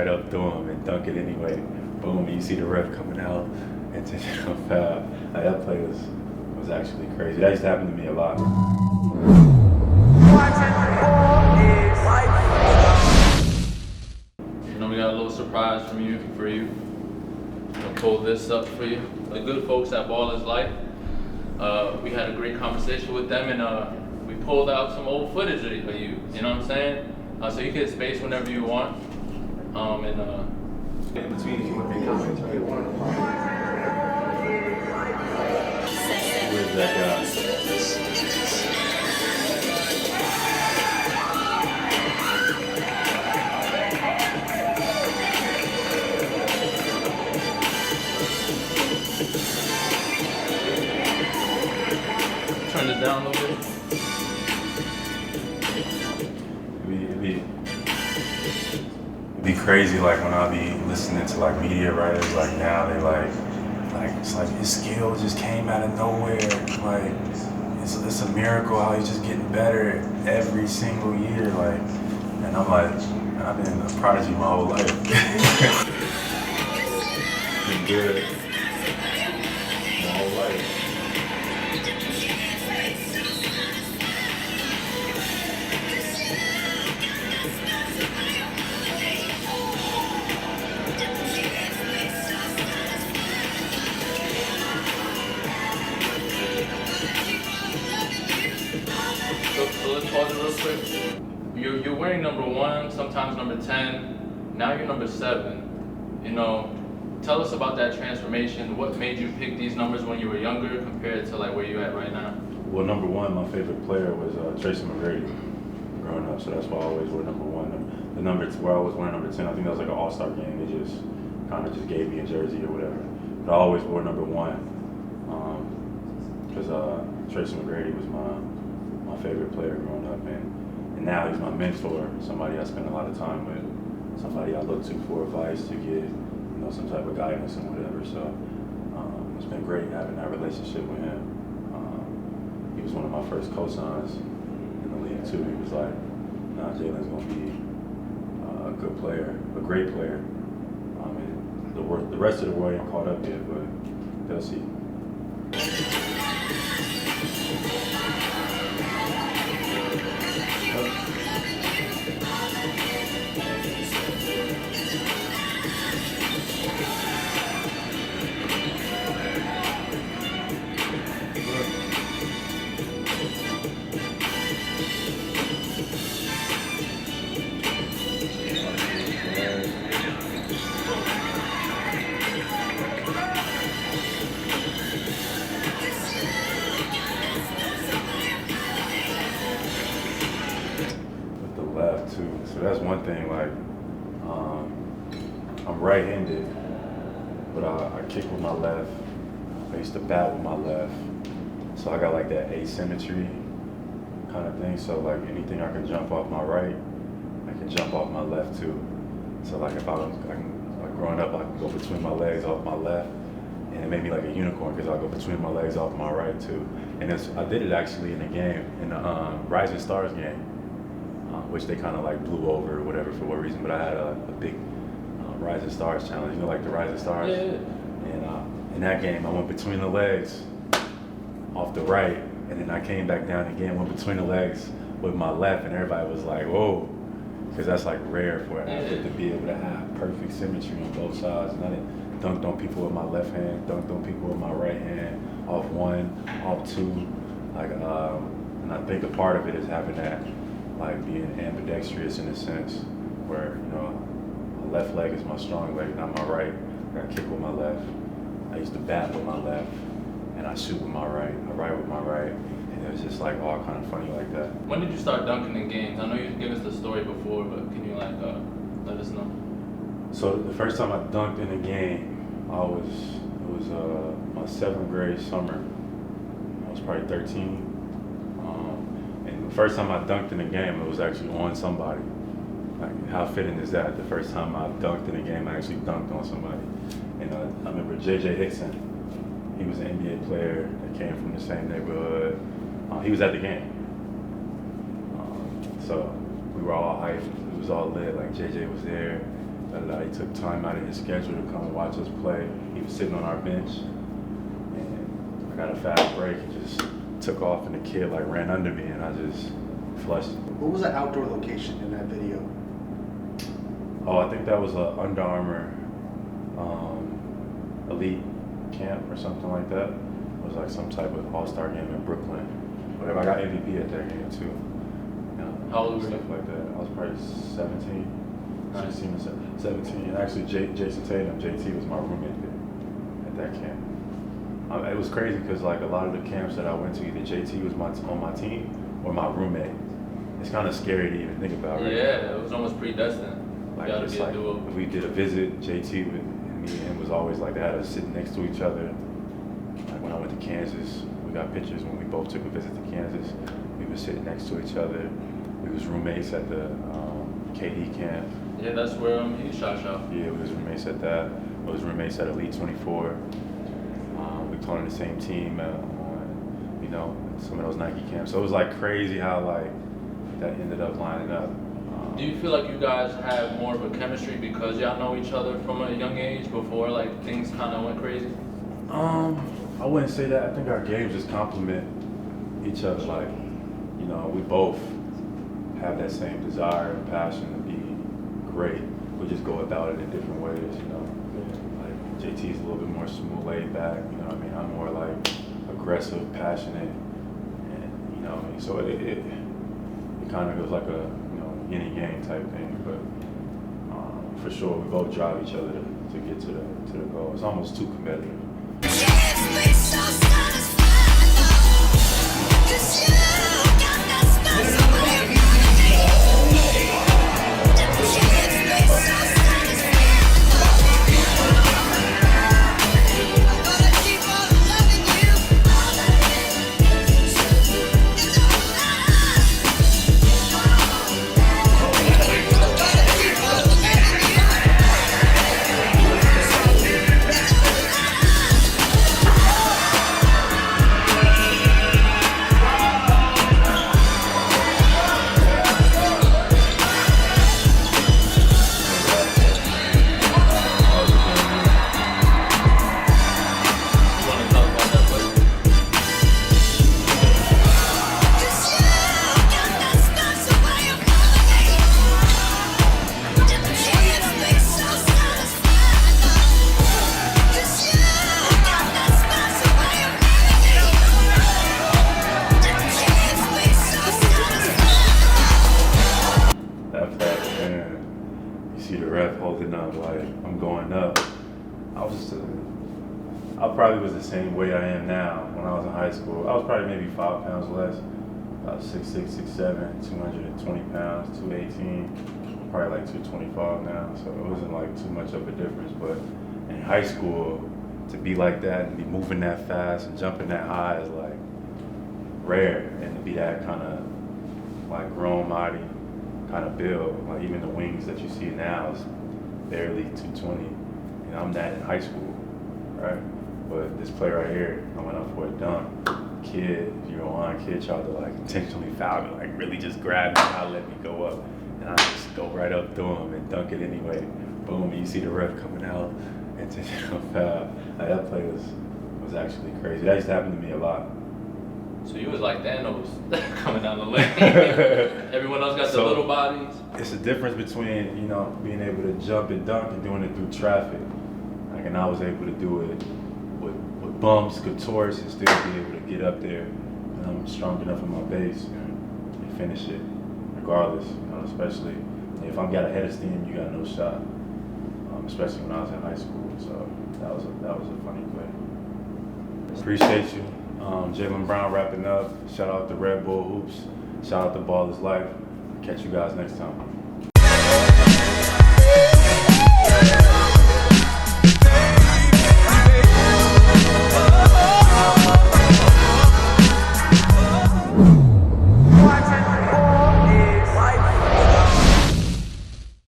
right up through him and dunk it anyway. Boom, and you see the ref coming out and intentional foul. Like, that play was actually crazy. That used to happen to me a lot. You know, we got a little surprise for you. I'll pull this up for you. The good folks at Ballislife. We had a great conversation with them, and we pulled out some old footage of you. You know what I'm saying? So you can space whenever you want. In between, if you want to make comments, right? Where's that guy? Turn it down a little bit. It'd be crazy, like when I be listening to like media writers, like now they like it's like his skill just came out of nowhere. Like it's a miracle how he's just getting better every single year. Like, and I'm like, I've been a prodigy my whole life. Been good my whole life. So let's pause it real quick. You're wearing number 1, sometimes number 10. Now you're number 7. You know, tell us about that transformation. What made you pick these numbers when you were younger compared to like where you're at right now? Well, number 1, my favorite player was Tracy McGrady growing up, so that's why I always wore number 1. The number where I was wearing number 10, I think that was like an all-star game. They just kind of just gave me a jersey or whatever. But I always wore number 1 because Tracy McGrady was my favorite player growing up, and now he's my mentor, somebody I spend a lot of time with, somebody I look to for advice to get, you know, some type of guidance and whatever. So it's been great having that relationship with him. He was one of my first cosigns in the league too. He was like, nah, Jaylen's gonna be a good player, a great player. And the rest of the world ain't caught up yet, but they'll see. Too. So that's one thing, like, I'm right-handed, but I kick with my left. I used to bat with my left. So I got like that asymmetry kind of thing. So like anything I can jump off my right, I can jump off my left too. So like if like growing up, I can go between my legs off my left, and it made me like a unicorn because I go between my legs off my right too. And I did it actually in a game, in the Rising Stars game, which they kind of like blew over or whatever for what reason, but I had a big Rising Stars challenge, you know, like the Rising Stars? Yeah. And in that game, I went between the legs off the right, and then I came back down again, went between the legs with my left, and everybody was like, whoa, because that's like rare for an athlete to be able to have perfect symmetry on both sides. And I didn't dunk on people with my left hand, dunked on people with my right hand, off 1, off 2, like, and I think a part of it is having that, like being ambidextrous in a sense, where, you know, my left leg is my strong leg, not my right. I kick with my left. I used to bat with my left, and I shoot with my right. I write with my right, and it was just like all kind of funny like that. When did you start dunking in games? I know you gave us the story before, but can you like let us know? So the first time I dunked in a game, it was my 7th grade summer. I was probably 13. And the first time I dunked in a game, it was actually on somebody. Like, how fitting is that? The first time I dunked in a game, I actually dunked on somebody. And I remember J.J. Hickson. He was an NBA player that came from the same neighborhood. He was at the game. So we were all hyped. It was all lit. Like, J.J. was there. took time out of his schedule to come and watch us play. He was sitting on our bench, and I got a fast break and just took off, and the kid like ran under me, and I just flushed. What was the outdoor location in that video? Oh, I think that was a Under Armour elite camp or something like that. It was like some type of all-star game in Brooklyn. Whatever. I got MVP at that game too. How old were you? Stuff like that. I was probably 17, 16 or 17. And actually, Jason Tatum, JT, was my roommate there at that camp. It was crazy because like a lot of the camps that I went to, either JT was on my team or my roommate. It's kind of scary to even think about, right? Yeah, it was almost predestined. Like, Gotta it's be a like duo. we did a visit, JT and me and him was always like, they had us sitting next to each other. Like when I went to Kansas, we got pictures when we both took a visit to Kansas. We were sitting next to each other. We was roommates at the KD camp. Yeah, that's where he shot. Yeah, we was roommates at that. We was roommates at Elite 24. We played on the same team on, you know, some of those Nike camps. So it was like crazy how like that ended up lining up. Do you feel like you guys have more of a chemistry because y'all know each other from a young age before like things kind of went crazy? I wouldn't say that. I think our games just complement each other. Like, you know, we both have that same desire and passion to be great. We just go about it in different ways, you know. Like JT's a little bit more smooth, laid back, you know what I mean? I'm more like aggressive, passionate, and you know, so it kind of goes like a, you know, yin and yang type thing. But for sure, we both drive each other to get to the goal. It's almost too competitive. Holding up, like I'm going up. I probably was the same weight I am now when I was in high school. I was probably maybe 5 pounds less, about 6'6", 6'7", 220 pounds, 218, probably like 225 now. So it wasn't like too much of a difference. But in high school, to be like that and be moving that fast and jumping that high is like rare, and to be that kind of like grown body kind of build, like even the wings that you see now is barely 220. And I'm that in high school, right? But this play right here, I went up for a dunk. Kid, kid tried to like intentionally foul me, like really just grab me and not let me go up. And I just go right up through him and dunk it anyway. Boom, and you see the ref coming out, intentional foul. Like, that play was actually crazy. That used to happen to me a lot. So you was like Thanos coming down the lane. Everyone else got the little bodies. It's a difference between, you know, being able to jump and dunk and doing it through traffic. Like, and I was able to do it with bumps, contorts, and still be able to get up there. And I'm strong enough in my base and finish it regardless, you know, especially if I'm got a head of steam, you got no shot. Especially when I was in high school. So that was a funny play. Appreciate you. Jaylen Brown wrapping up. Shout out to Red Bull Hoops. Shout out to Ballislife. Catch you guys next time.